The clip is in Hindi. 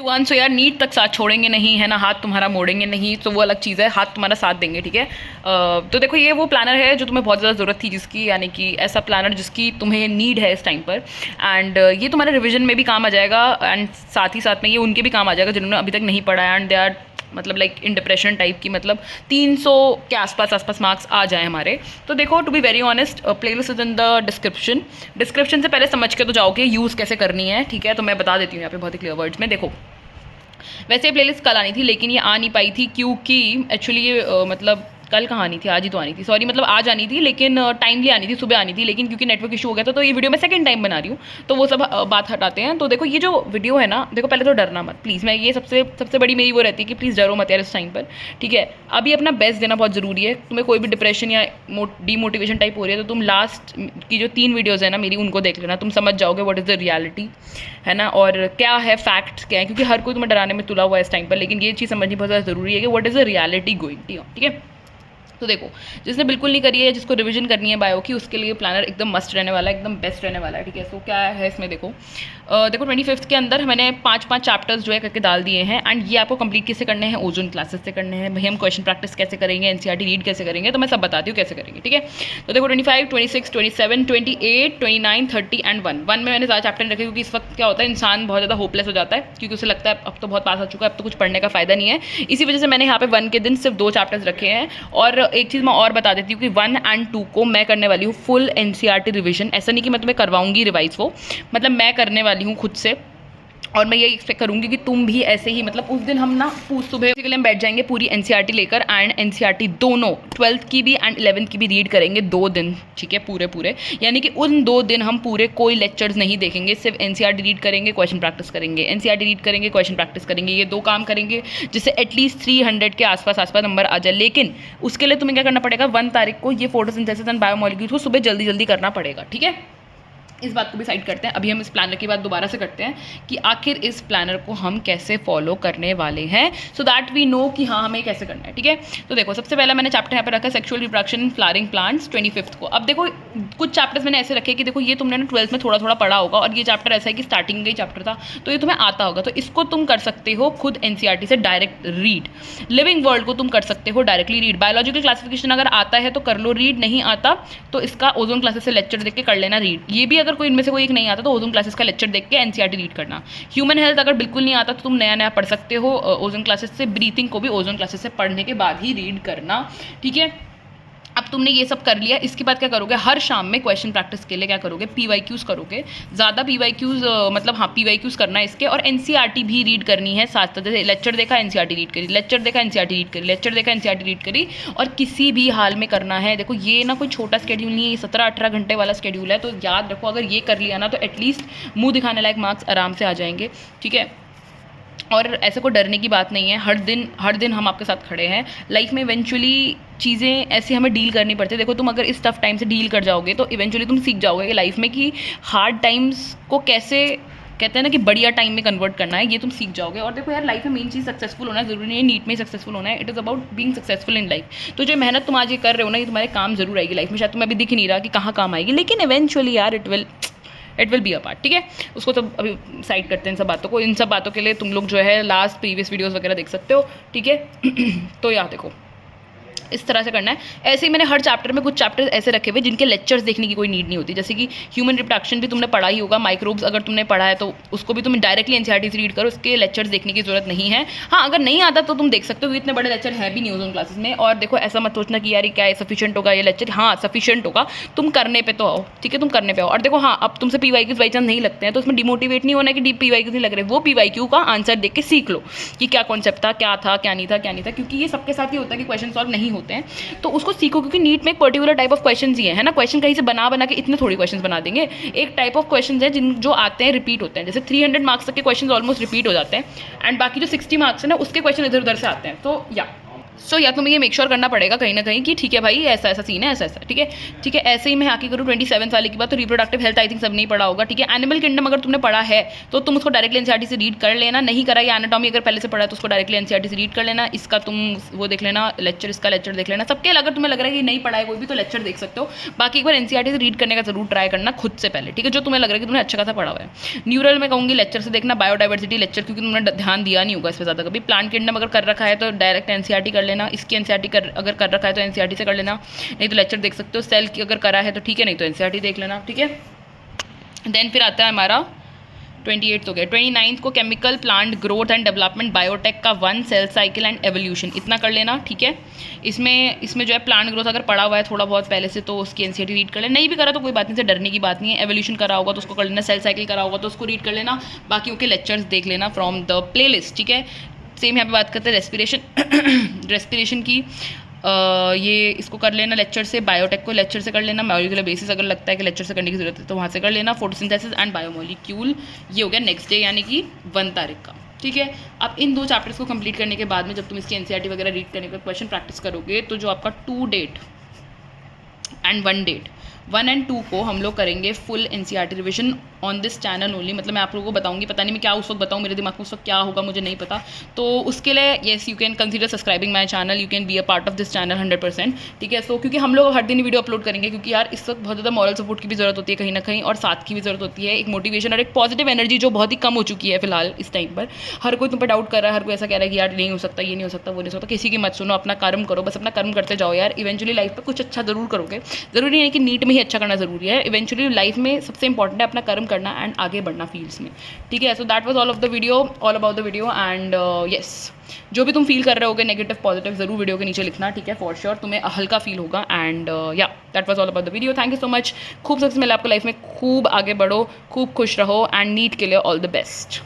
वन सो यार नीट तक साथ छोड़ेंगे नहीं है ना, हाथ तुम्हारा मोड़ेंगे नहीं, तो वो अलग चीज़ है, हाथ तुम्हारा साथ देंगे, ठीक है। तो देखो ये वो प्लानर है जो तुम्हें बहुत ज़्यादा ज़रूरत थी जिसकी, यानी कि ऐसा प्लानर जिसकी तुम्हें नीड है इस टाइम पर। एंड ये तुम्हारे रिविजन में भी काम आ जाएगा, एंड साथ ही साथ में ये उनके भी काम आ जाएगा जिन्होंने अभी तक नहीं पढ़ा है एंड दे आर मतलब लाइक इन डिप्रेशन टाइप की, मतलब 300 के आसपास मार्क्स आ जाए हमारे। तो देखो to be very honest, playlist is in the description से पहले समझ के तो जाओगे यूज़ कैसे करनी है, ठीक है। तो मैं बता देती हूँ यहाँ पे बहुत ही क्लियर वर्ड्स में। देखो वैसे ये प्लेलिस्ट कल आनी थी लेकिन ये आ नहीं पाई थी क्योंकि एक्चुअली ये मतलब कल कहाँ आनी थी, आज ही तो आनी थी, सॉरी, मतलब आज आनी थी लेकिन टाइमली आनी थी, सुबह आनी थी, लेकिन क्योंकि नेटवर्क इशू हो गया था तो ये वीडियो मैं सेकंड टाइम बना रही हूँ, तो वो सब बात हटाते हैं। तो देखो ये जो वीडियो है ना, देखो पहले तो डरना मत प्लीज़, मैं ये सबसे बड़ी मेरी वो रहती है कि प्लीज़ डरो मत यार इस टाइम पर, ठीक है। अभी अपना बेस्ट देना बहुत ज़रूरी है। तुम्हें कोई भी डिप्रेशन या डीमोटिवेशन टाइप हो रही है तो तुम लास्ट की जो 3 वीडियोज़ है ना मेरी, उनको देख लेना, तुम समझ जाओगे व्हाट इज़ द रियलिटी, है ना, और क्या है फैक्ट्स क्या है, क्योंकि हर कोई तुम्हें डराने में तुला हुआ है इस टाइम पर, लेकिन ये चीज़ समझनी बहुत ज़्यादा ज़रूरी है कि what is the reality going, ठीक है। तो देखो जिसने बिल्कुल नहीं करी है, जिसको रिवीजन करनी है बायो की, उसके लिए प्लानर एकदम मस्ट रहने वाला है, एकदम बेस्ट रहने वाला है, ठीक है। सो क्या है इसमें, देखो 25th के अंदर मैंने 5 चैप्टर्स जो है करके डाल दिए हैं, एंड ये आपको कंप्लीट कैसे करने हैं, ओजोन क्लासेस से करने हैं भाई। हम क्वेश्चन प्रैक्टिस कैसे करेंगे, एनसीईआरटी रीड कैसे करेंगे, तो मैं सब बताती हूँ कैसे करेंगे, ठीक है। तो देखो 25, 26, 27, 28, 29, 30 एंड 1 में मैंने ज़्यादा चैप्टर रखे क्योंकि इस वक्त क्या होता है, इंसान बहुत ज़्यादा होपलेस हो जाता है क्योंकि उसे लगता है अब तो बहुत पास आ चुका है, अब तो कुछ पढ़ने का फ़ायदा नहीं है। इसी वजह से मैंने यहाँ पे 1 के दिन सिर्फ 2 चैप्टर्स रखे हैं। और एक चीज़ मैं और बता देती हूँ कि 1 and 2 को मैं करने वाली हूँ फुल एनसीईआरटी रिवीजन। ऐसा नहीं कि मैं तुम्हें करवाऊंगी रिवाइज, वो मतलब मैं करने वाली हूँ खुद से, और मैं ये एक्सपेक्ट करूँगी कि तुम भी ऐसे ही, मतलब उस दिन हम ना सुबह के लिए हम बैठ जाएंगे पूरी एनसीईआरटी लेकर, एंड एनसीईआरटी दोनों 12th की भी एंड 11th की भी रीड करेंगे 2 दिन, ठीक है, पूरे, यानी कि उन 2 दिन हम पूरे कोई लेक्चर्स नहीं देखेंगे, सिर्फ एनसीईआरटी रीड करेंगे, क्वेश्चन प्रैक्टिस करेंगे, एनसीईआरटी रीड करेंगे, क्वेश्चन प्रैक्टिस करेंगे, ये 2 काम करेंगे जिससे एटलीस्ट 300 के आसपास नंबर आ जाए। लेकिन उसके लिए तुम्हें क्या करना पड़ेगा, 1 तारीख को ये फोटोसिंथेसिस एंड बायोमोलिक्यूल्स को सुबह जल्दी करना पड़ेगा, ठीक है। इस बात को भी साइड करते हैं, अभी हम इस प्लानर की बात दोबारा से करते हैं कि आखिर इस प्लानर को हम कैसे फॉलो करने वाले हैं, सो दैट वी नो कि हाँ हमें कैसे करना है, ठीक है। तो देखो सबसे पहला मैंने चैप्टर यहाँ पे रखा है sexual reproduction in flowering plants 25th को। अब देखो कुछ चैप्टर्स मैंने ऐसे रखे कि देखो ये तुमने ना 12th में थोड़ा पढ़ा होगा, और ये चैप्टर ऐसा है कि स्टार्टिंग का ही चैप्टर था तो ये तुम्हें आता होगा, तो इसको तुम कर सकते हो खुद एनसीईआरटी से डायरेक्ट रीड। लिविंग वर्ल्ड को तुम कर सकते हो डायरेक्टली रीड। बायोलॉजिकल क्लासिफिकेशन अगर आता है तो कर लो रीड, नहीं आता तो इसका ओजोन क्लासेस से लेक्चर देख के कर लेना रीड। ये भी अगर कोई इनमें से कोई एक नहीं आता तो ओजोन क्लासेस का लेक्चर देख के एनसीईआरटी रीड करना। ह्यूमन हेल्थ अगर बिल्कुल नहीं आता तो तुम नया पढ़ सकते हो ओजोन क्लासेस से। ब्रीथिंग को भी ओजोन क्लासेस से पढ़ने के बाद ही रीड करना, ठीक है। अब तुमने ये सब कर लिया, इसके बाद क्या करोगे, हर शाम में क्वेश्चन प्रैक्टिस के लिए क्या करोगे, पीवाईक्यूज करोगे, ज़्यादा पीवाईक्यूज मतलब हाँ पीवाईक्यूज करना है इसके, और एनसीईआरटी भी रीड करनी है साथ साथ। लेक्चर देखा एनसीईआरटी रीड करी, लेक्चर देखा एनसीईआरटी रीड करी, लेक्चर देखा एनसीईआरटी रीड करी, और किसी भी हाल में करना है। देखो ये ना कोई छोटा स्केड्यूल नहीं है, ये 17-18 घंटे वाला स्केड्यूल है, तो याद रखो अगर ये कर लिया ना तो एटलीस्ट मुँह दिखाने लायक मार्क्स आराम से आ जाएंगे, ठीक है। और ऐसे को डरने की बात नहीं है, हर दिन हम आपके साथ खड़े हैं। लाइफ में इवेंचुअली चीज़ें ऐसी हमें डील करनी पड़ती है। देखो तुम अगर इस टफ टाइम से डील कर जाओगे तो इवेंचुअली तुम सीख जाओगे कि लाइफ में कि हार्ड टाइम्स को कैसे कहते हैं ना कि बढ़िया टाइम में कन्वर्ट करना है, ये तुम सीख जाओगे। और देखो यार लाइफ में मेन चीज़ सक्सेसफुल होना जरूरी नहीं है नीट में ही सक्सेसफुल होना है, it is about being successful in life. तो जो मेहनत तुम आज ये कर रहे हो ना, ये तुम्हारे काम जरूर आएगी लाइफ में। शायद तुम्हें अभी दिख नहीं रहा कि कहाँ काम आएगी, लेकिन इवेंचुअली यार it will be a part, ठीक है। उसको तो अभी साइड करते हैं इन सब बातों को। इन सब बातों के लिए तुम लोग जो है लास्ट प्रीवियस वीडियोस वगैरह देख सकते हो, ठीक है। तो यार देखो इस तरह से करना है। ऐसे ही मैंने हर चैप्टर में कुछ चैप्टर्स ऐसे रखे हुए जिनके लेक्चर्स देखने की कोई नीड नहीं होती, जैसे कि ह्यूमन रिप्रोडक्शन भी तुमने पढ़ा ही होगा, माइक्रोब्स अगर तुमने पढ़ा है तो उसको भी तुम डायरेक्टली एनसीईआरटी से रीड करो, उसके लेक्चर्स देखने की जरूरत नहीं है। हाँ अगर नहीं आता तो तुम देख सकते हो, इतने बड़े लेक्चर है भी नहीं ओजोन क्लासेस में। और देखो ऐसा मत सोचना कि यार क्या है सफिशिएंट होगा ये लेक्चर, हाँ सफिशिएंट होगा, तुम करने पे तो आओ, ठीक है, तुम करने पे आओ। और देखो हाँ अब तुमसे पीवाईक्यूज बाई चांस नहीं लगते हैं तो उसमें डिमोटिवेट नहीं होना कि पीवाईक्यूज नहीं लग रहे, वो पीवाईक्यू का आंसर देख के सीख लो कि क्या कॉन्सेप्ट था, क्या था, क्या नहीं था, क्योंकि ये सबके साथ ही होता है कि क्वेश्चन सॉल्व नहीं होते हैं, तो उसको सीखो। क्योंकि नीट में एक पर्टिकुलर टाइप ऑफ क्वेश्चंस ही है ना, क्वेश्चन कहीं से बना के इतने थोड़ी क्वेश्चंस बना देंगे। एक टाइप ऑफ क्वेश्चंस है जिन जो आते हैं रिपीट होते हैं, जैसे 300 मार्क्स तक के क्वेश्चंस ऑलमोस्ट रिपीट हो जाते हैं, एंड बाकी जो 60 मार्क्स है ना उसके क्वेश्चन इधर उधर से आते हैं। तो या सो या तुम्हें ये मेक श्योर करना पड़ेगा कहीं ना कहीं कि ठीक है भाई ऐसा ऐसा सीन है, ऐसा ऐसा, ठीक है। ठीक है, ऐसे ही मैं आगे करूँ 27 वाले की बात, तो रिप्रोडक्टिव हेल्थ आई थिंक सब नहीं पढ़ा होगा, ठीक है। एनिमल किंगडम अगर तुमने पढ़ा है तो तुम उसको डायरेक्टली एनसीईआरटी से रीड कर लेना, नहीं करा या एनाटॉमी अगर पहले से पढ़ा है तो उसको डायरेक्टली एनसीईआरटी से रीड कर लेना। इसका तुम वो देख लेना लेक्चर, इसका लेक्चर देख लेना। सबके अगर तुम्हें लग रहा है कि नहीं पढ़ा है कोई भी तो लेक्चर देख सकते हो, बाकी एक बार एनसीईआरटी से रीड करने का जरूर ट्राई करना खुद से पहले, ठीक है, जो तुम्हें लग रहा है कि तुमने अच्छा खासा पढ़ा हुआ है। न्यूरल में कहूँगी लेक्चर से देखना, बायोडाइवर्सिटी लेक्चर क्योंकि तुमने ध्यान दिया नहीं होगा इस पर ज़्यादा कभी। प्लांट किंगडम अगर कर रखा है तो डायरेक्ट एनसीईआरटी कर लेना, इसकी एनसीईआरटी अगर कर रखा है तो एनसीईआरटी से कर लेना, नहीं तो लेक्चर देख सकते हो। सेल की अगर करा है तो ठीक है, नहीं तो एनसीईआरटी देख लेना, ठीक है। देन फिर आता है हमारा 28 हो गया। 29 को chemical plant growth and development biotech का 1 सेल साइकिल एंड एवोल्यूशन, इतना कर लेना, ठीक है। इसमें जो है प्लांट ग्रोथ अगर पढ़ा हुआ है थोड़ा बहुत पहले से तो उसकी एनसीईआरटी रीड कर लेना, नहीं भी करा तो कोई बात नहीं, से डरने की बात नहीं है। एवोल्यूशन करा होगा तो उसको कर लेना, सेल साइकिल करा होगा तो उसको रीड कर लेना, बाकी ओके लेक्चर्स देख लेना फ्रॉम द प्ले लिस्ट, ठीक है। सेम यहाँ पे बात करते हैं रेस्पिरेशन की। ये इसको कर लेना लेक्चर से, बायोटेक को लेक्चर से कर लेना, मॉलिक्यूलर बेसिस अगर लगता है कि लेक्चर से करने की जरूरत है तो वहाँ से कर लेना। फोटोसिंथेसिस एंड बायोमोलिक्यूल ये हो गया नेक्स्ट डे यानी कि 1 तारीख का, ठीक है। अब इन 2 चैप्टर्स को कंप्लीट करने के बाद में जब तुम इसकी एनसीईआरटी वगैरह रीड करने का क्वेश्चन प्रैक्टिस करोगे तो जो आपका 2 डेट एंड 1 डेट 1 and 2 को हम लोग करेंगे full NCERT revision on this channel only. मतलब मैं आप लोगों को बताऊंगी, पता नहीं मैं क्या उस वक्त बताऊँ, मेरे दिमाग में उस वक्त क्या होगा मुझे नहीं पता। तो उसके लिए yes you can consider subscribing my channel, you can be a part of this channel 100%, ठीक है। सो क्योंकि हम लोग हर दिन वीडियो अपलोड करेंगे क्योंकि यार इस वक्त बहुत ज़्यादा मॉरल सपोर्ट की भी जरूरत होती है कहीं ना कहीं, और साथ की भी जरूरत होती है, एक मोटिवेशन और एक पॉजिटिव एनर्जी जो बहुत ही कम हो चुकी है फिलहाल इस टाइम पर। हर कोई तुम पर डाउट कर रहा है, हर कोई ऐसा कह रहा है कि यार नहीं हो सकता, ये नहीं हो सकता, वो नहीं हो सकता, किसी की मत सुनो, अपना कर्म करो, बस अपना कर्म करते जाओ यार। इवेंचुअली लाइफ पर कुछ अच्छा जरूर करोगे, जरूरी नहीं कि नीट में ही अच्छा करना जरूरी है, इवेंचुअली लाइफ में सबसे इंपॉर्टेंट है अपना कर्म करना एंड आगे बढ़ना फील्ड्स में, ठीक है। So that was all of the video, all about the video and yes जो भी तुम फील कर रहे होगे नेगेटिव पॉजिटिव जरूर वीडियो के नीचे लिखना, ठीक है, फॉर श्योर तुम्हें हल्का फील होगा। एंड या that was all about the video. Thank you so much, खूब सक्सेस मिले आपको लाइफ में, खूब आगे बढ़ो, खूब खुश रहो एंड नीट के लिए ऑल द बेस्ट।